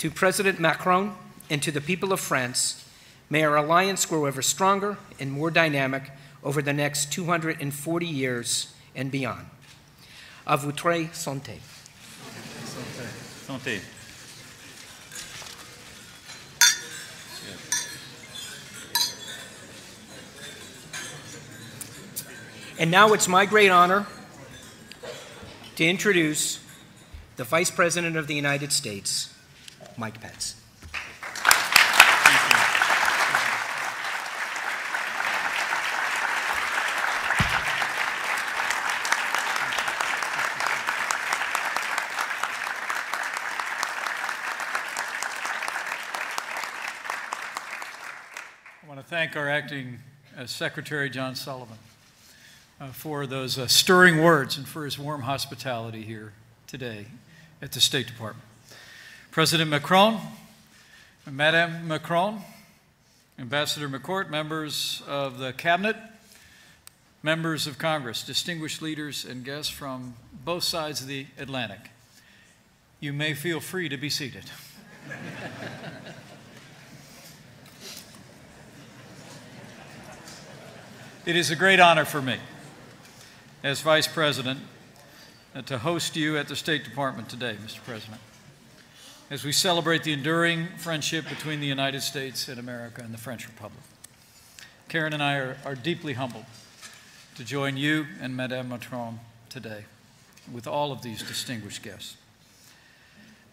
To President Macron and to the people of France, may our alliance grow ever stronger and more dynamic over the next 240 years and beyond. À vous très santé. Santé. And now it's my great honor to introduce the Vice President of the United States, Mike Pence. I want to thank our acting Secretary, John Sullivan, for those stirring words and for his warm hospitality here today at the State Department. President Macron, Madame Macron, Ambassador McCourt, members of the Cabinet, members of Congress, distinguished leaders and guests from both sides of the Atlantic, you may feel free to be seated. It is a great honor for me, as Vice President, to host you at the State Department today, Mr. President, as we celebrate the enduring friendship between the United States and America and the French Republic. Karen and I are deeply humbled to join you and Madame Macron today with all of these distinguished guests.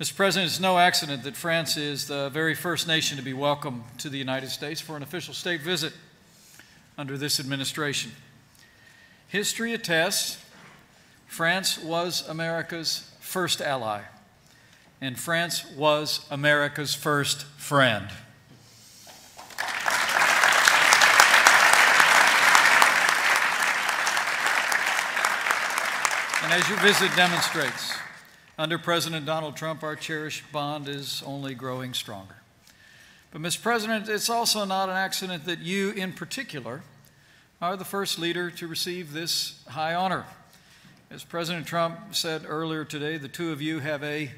Mr. President, it's no accident that France is the very first nation to be welcomed to the United States for an official state visit under this administration. History attests France was America's first ally, and France was America's first friend. And as your visit demonstrates, under President Donald Trump, our cherished bond is only growing stronger. But, Mr. President, it's also not an accident that you, in particular, are the first leader to receive this high honor. As President Trump said earlier today, the two of you have a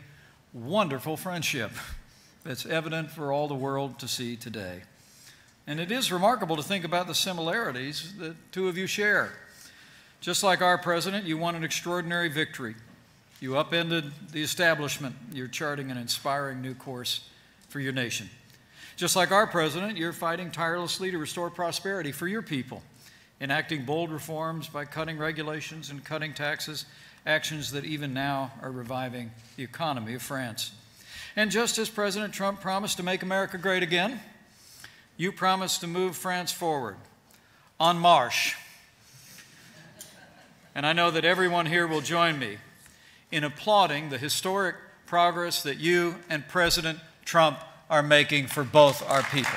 wonderful friendship that's evident for all the world to see today. And it is remarkable to think about the similarities that two of you share. Just like our president, you won an extraordinary victory. You upended the establishment. You're charting an inspiring new course for your nation. Just like our president, you're fighting tirelessly to restore prosperity for your people, enacting bold reforms by cutting regulations and cutting taxes, actions that even now are reviving the economy of France. And just as President Trump promised to make America great again, you promised to move France forward, en marche. And I know that everyone here will join me in applauding the historic progress that you and President Trump are making for both our peoples.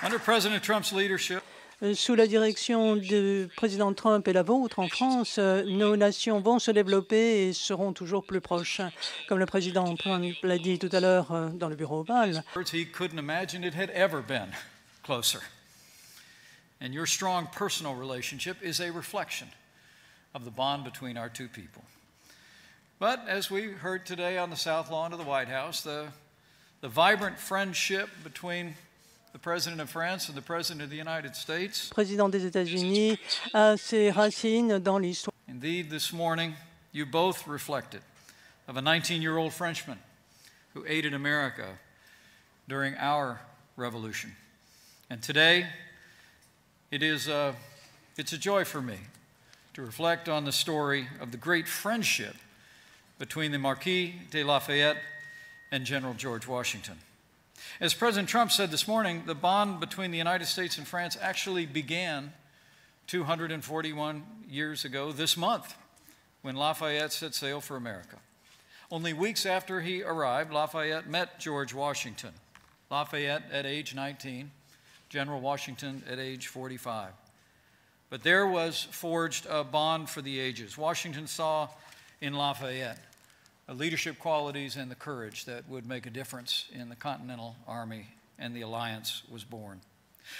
Under President Trump's leadership, sous la direction du président Trump et la vôtre en France, nos nations vont se développer et seront toujours plus proches. Comme le président Trump l'a dit tout à l'heure dans le bureau ovale. He couldn't imagine it had ever been closer. And your strong personal relationship is a reflection of the bond between our two people. But as we heard today on the South Lawn of the White House, the vibrant friendship between the President of France and the President of the United States. Président des États-Unis a ses racines dans l'histoire. Indeed, this morning, you both reflected of a 19-year-old Frenchman who aided America during our revolution. And today, it's a joy for me to reflect on the story of the great friendship between the Marquis de Lafayette and General George Washington. As President Trump said this morning, the bond between the United States and France actually began 241 years ago this month, when Lafayette set sail for America. Only weeks after he arrived, Lafayette met George Washington. Lafayette at age 19, General Washington at age 45. But there was forged a bond for the ages. Washington saw in Lafayette leadership qualities and the courage that would make a difference in the Continental Army, and the alliance was born.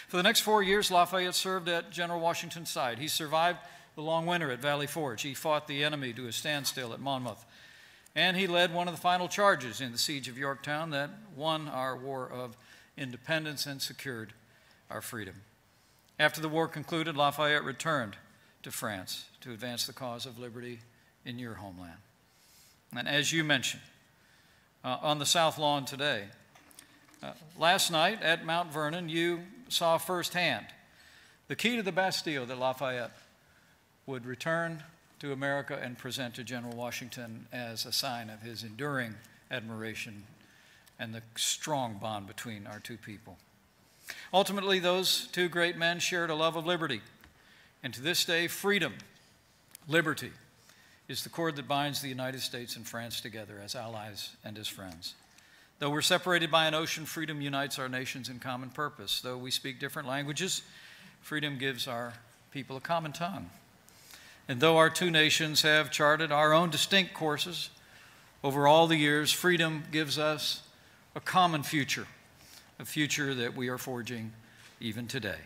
For the next 4 years, Lafayette served at General Washington's side. He survived the long winter at Valley Forge. He fought the enemy to a standstill at Monmouth. And he led one of the final charges in the siege of Yorktown that won our war of independence and secured our freedom. After the war concluded, Lafayette returned to France to advance the cause of liberty in your homeland. And as you mentioned, on the South Lawn today, last night at Mount Vernon, you saw firsthand the key to the Bastille that Lafayette would return to America and present to General Washington as a sign of his enduring admiration and the strong bond between our two people. Ultimately, those two great men shared a love of liberty, and to this day, freedom, liberty, is the cord that binds the United States and France together as allies and as friends. Though we're separated by an ocean, freedom unites our nations in common purpose. Though we speak different languages, freedom gives our people a common tongue. And though our two nations have charted our own distinct courses over all the years, freedom gives us a common future, a future that we are forging even today.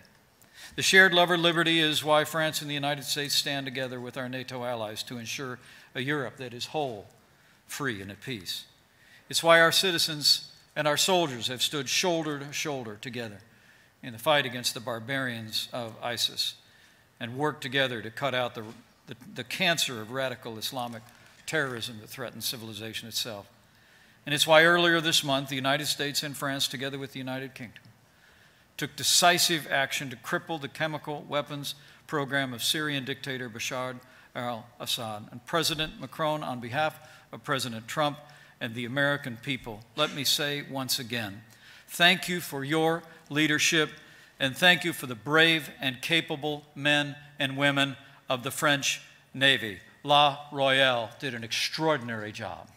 The shared love of liberty is why France and the United States stand together with our NATO allies to ensure a Europe that is whole, free, and at peace. It's why our citizens and our soldiers have stood shoulder to shoulder together in the fight against the barbarians of ISIS and worked together to cut out the cancer of radical Islamic terrorism that threatens civilization itself. And it's why earlier this month, the United States and France, together with the United Kingdom, took decisive action to cripple the chemical weapons program of Syrian dictator Bashar al-Assad. And President Macron, on behalf of President Trump and the American people, let me say once again, thank you for your leadership, and thank you for the brave and capable men and women of the French Navy. La Royale did an extraordinary job.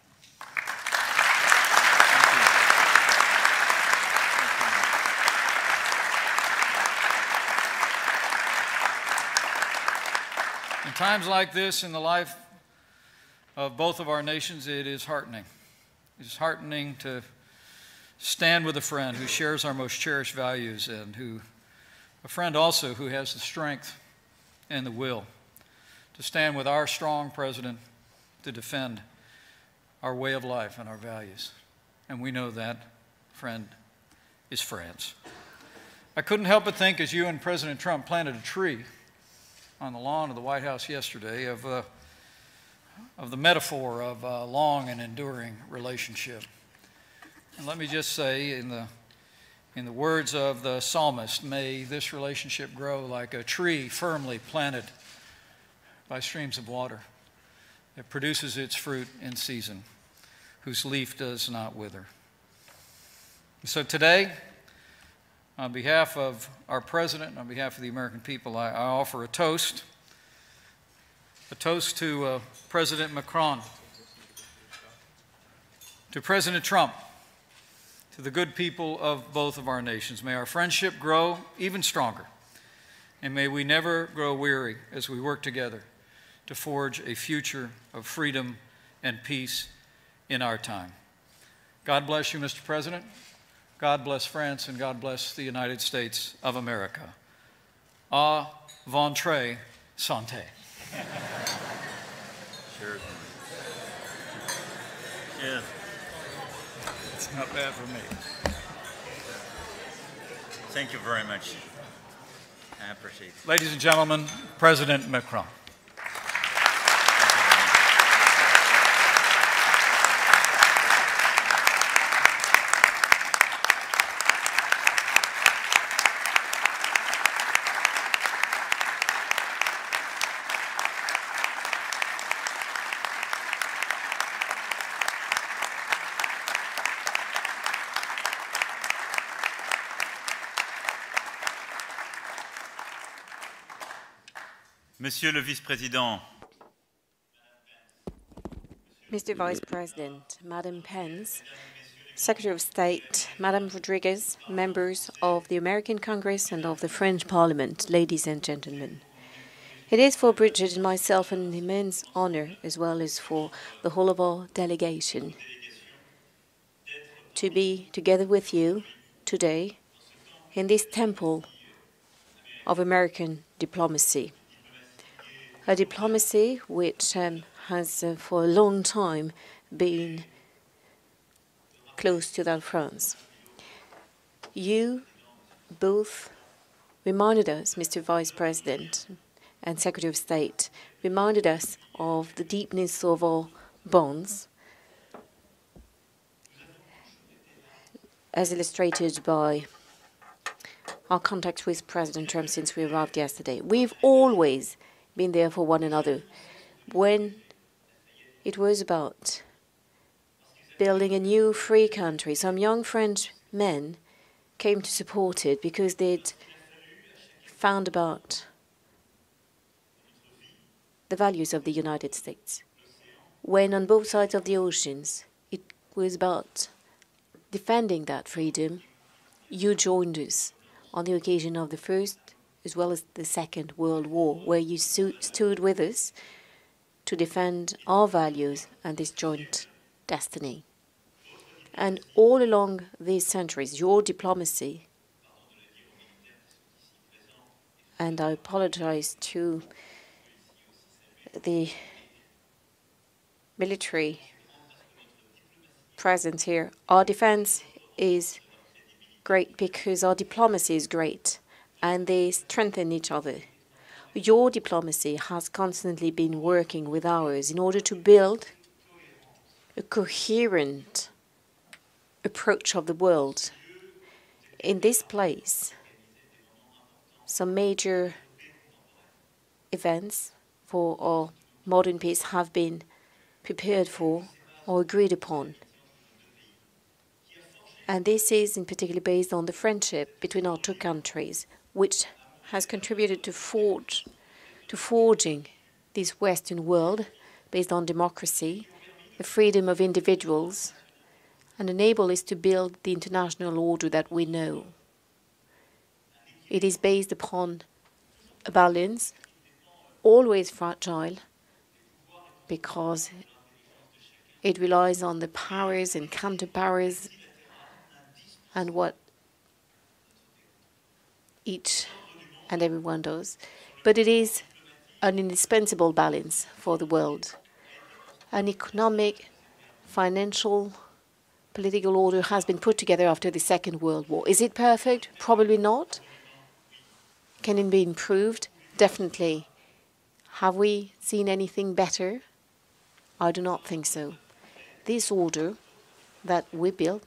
In times like this in the life of both of our nations, it is heartening. It is heartening to stand with a friend who shares our most cherished values and a friend also who has the strength and the will to stand with our strong president to defend our way of life and our values. And we know that friend is France. I couldn't help but think as you and President Trump planted a tree on the lawn of the White House yesterday of the metaphor of a long and enduring relationship. And let me just say, in the words of the psalmist, may this relationship grow like a tree firmly planted by streams of water that produces its fruit in season, whose leaf does not wither. So today, on behalf of our president, on behalf of the American people, I offer a toast to President Macron, to President Trump, to the good people of both of our nations. May our friendship grow even stronger, and may we never grow weary as we work together to forge a future of freedom and peace in our time. God bless you, Mr. President. God bless France, and God bless the United States of America. À votre santé. Cheers. Yeah. It's not bad for me. Thank you very much. I appreciate it. Ladies and gentlemen, President Macron. Monsieur le Vice-président, Mr. Vice President, Madam Pence, Secretary of State, Madam Rodriguez, members of the American Congress and of the French Parliament, ladies and gentlemen. It is for Bridget and myself an immense honor, as well as for the whole of our delegation, to be together with you today in this temple of American diplomacy. a diplomacy which has for a long time been close to that of France. You both reminded us, Mr. Vice President and Secretary of State, reminded us of the deepness of our bonds, as illustrated by our contact with President Trump since we arrived yesterday. We've always been there for one another. When it was about building a new free country, some young French men came to support it because they'd found about the values of the United States. When on both sides of the oceans it was about defending that freedom, you joined us on the occasion of the First as well as the Second World War, where you stood with us to defend our values and this joint destiny. And all along these centuries, your diplomacy, and I apologize to the military presence here, our defense is great because our diplomacy is great, and they strengthen each other. Your diplomacy has constantly been working with ours in order to build a coherent approach of the world. In this place, some major events for our modern peace have been prepared for or agreed upon. And this is in particular based on the friendship between our two countries, which has contributed to forging this Western world based on democracy, the freedom of individuals, and enable us to build the international order that we know. It is based upon a balance, always fragile, because it relies on the powers and counterpowers and what each and everyone does. But it is an indispensable balance for the world. An economic, financial, political order has been put together after the Second World War. Is it perfect? Probably not. Can it be improved? Definitely. Have we seen anything better? I do not think so. This order that we built,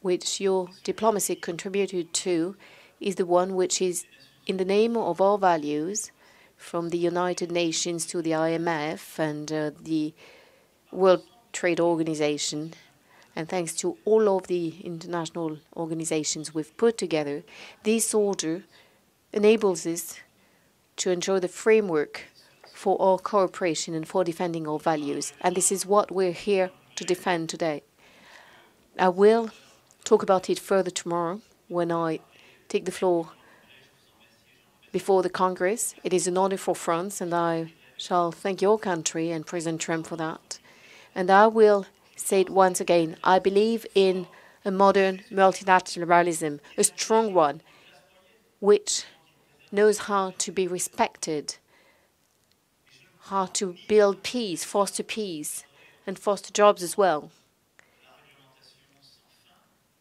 which your diplomacy contributed to, is the one which is in the name of our values, from the United Nations to the IMF and the World Trade Organization, and thanks to all of the international organizations we've put together, this order enables us to enjoy the framework for our cooperation and for defending our values. And this is what we're here to defend today. I will talk about it further tomorrow when I take the floor before the Congress. It is an honor for France, and I shall thank your country and President Trump for that. And I will say it once again. I believe in a modern multilateralism, a strong one, which knows how to be respected, how to build peace, and foster jobs as well.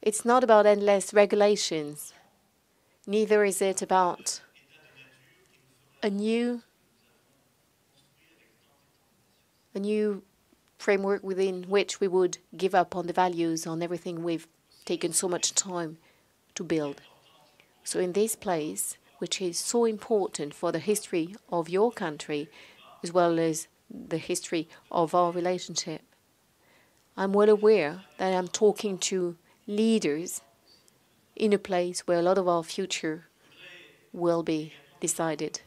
It's not about endless regulations. Neither is it about a new framework within which we would give up on the values, on everything we've taken so much time to build. So in this place, which is so important for the history of your country, as well as the history of our relationship, I'm well aware that I'm talking to leaders in a place where a lot of our future will be decided.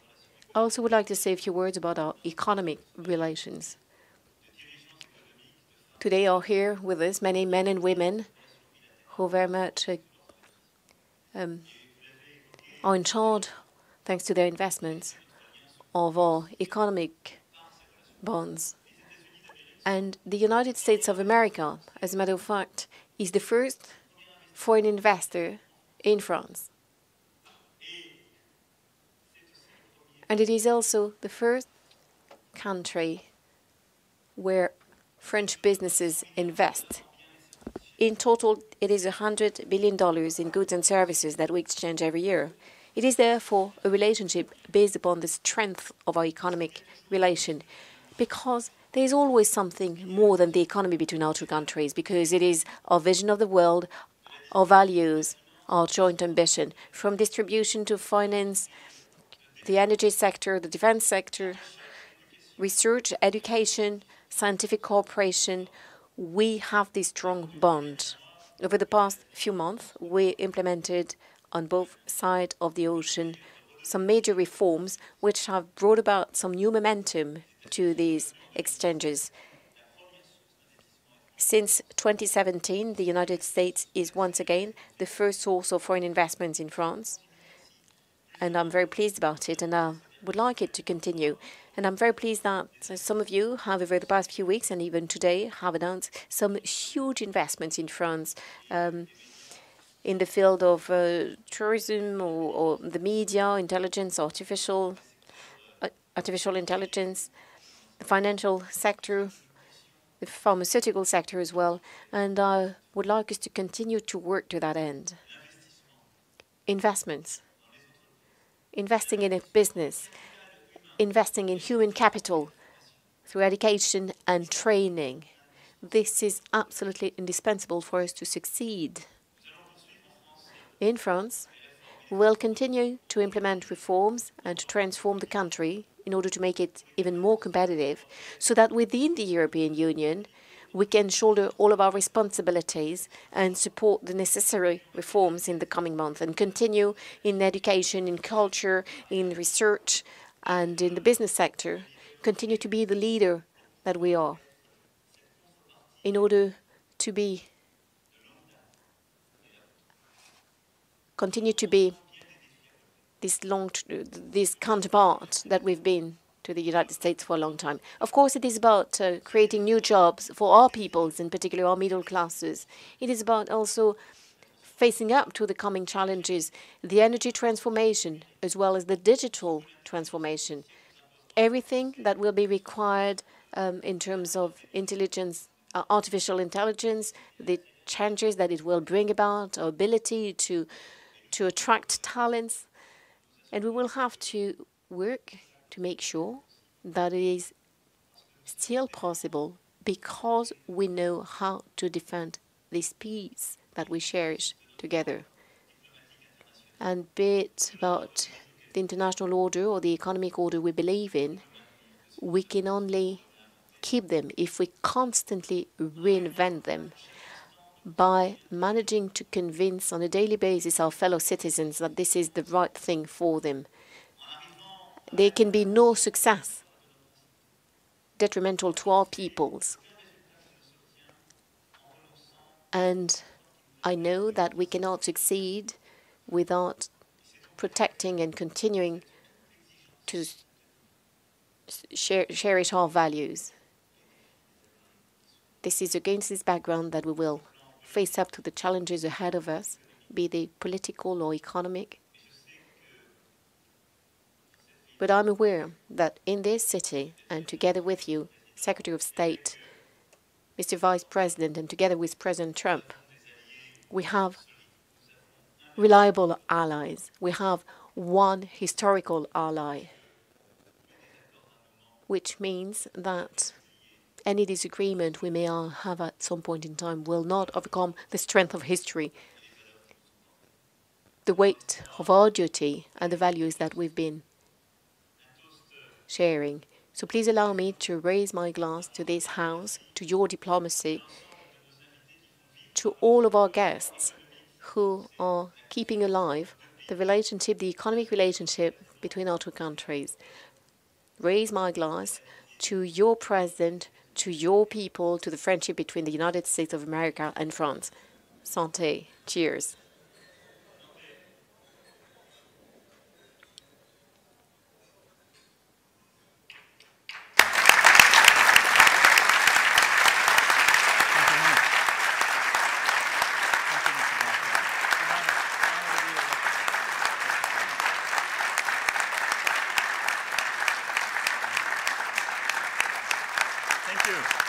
I also would like to say a few words about our economic relations. Today are here with us many men and women who very much are in charge, thanks to their investments, of our economic bonds. And the United States of America, as a matter of fact, is the first foreign investor in France. And it is also the first country where French businesses invest. In total, it is $100 billion in goods and services that we exchange every year. It is therefore a relationship based upon the strength of our economic relation, because there is always something more than the economy between our two countries, because it is our vision of the world, our values, our joint ambition, from distribution to finance, the energy sector, the defense sector, research, education, scientific cooperation. We have this strong bond. Over the past few months, we implemented on both sides of the ocean some major reforms which have brought about some new momentum to these exchanges. Since 2017, the United States is once again the first source of foreign investments in France, and I'm very pleased about it, and I would like it to continue. And I'm very pleased that some of you have, over the past few weeks and even today, have announced some huge investments in France in the field of tourism or the media, intelligence, artificial intelligence, the financial sector, the pharmaceutical sector as well. And I would like us to continue to work to that end. Investments. Investing in a business, investing in human capital through education and training. This is absolutely indispensable for us to succeed. In France, we will continue to implement reforms and to transform the country in order to make it even more competitive, so that within the European Union, we can shoulder all of our responsibilities and support the necessary reforms in the coming months and continue in education, in culture, in research, and in the business sector, continue to be the leader that we are in order to continue to be this counterpart that we've been to the United States for a long time. Of course, it is about creating new jobs for our peoples, in particular our middle classes. It is about also facing up to the coming challenges, the energy transformation, as well as the digital transformation. Everything that will be required in terms of intelligence, artificial intelligence, the changes that it will bring about, our ability to attract talents. And we will have to work to make sure that it is still possible, because we know how to defend this peace that we cherish together. And be it about the international order or the economic order we believe in, we can only keep them if we constantly reinvent them by managing to convince on a daily basis our fellow citizens that this is the right thing for them. There can be no success detrimental to our peoples. And I know that we cannot succeed without protecting and continuing to cherish our values. This is against this background that we will face up to the challenges ahead of us, be they political or economic. But I'm aware that in this city, and together with you, Secretary of State, Mr. Vice President, and together with President Trump, we have reliable allies. We have one historical ally, which means that any disagreement we may have at some point in time will not overcome the strength of history, the weight of our duty, and the values that we've been sharing. So please allow me to raise my glass to this House, to your diplomacy, to all of our guests who are keeping alive the relationship, the economic relationship between our two countries. Raise my glass to your president, to your people, to the friendship between the United States of America and France. Santé. Cheers. you.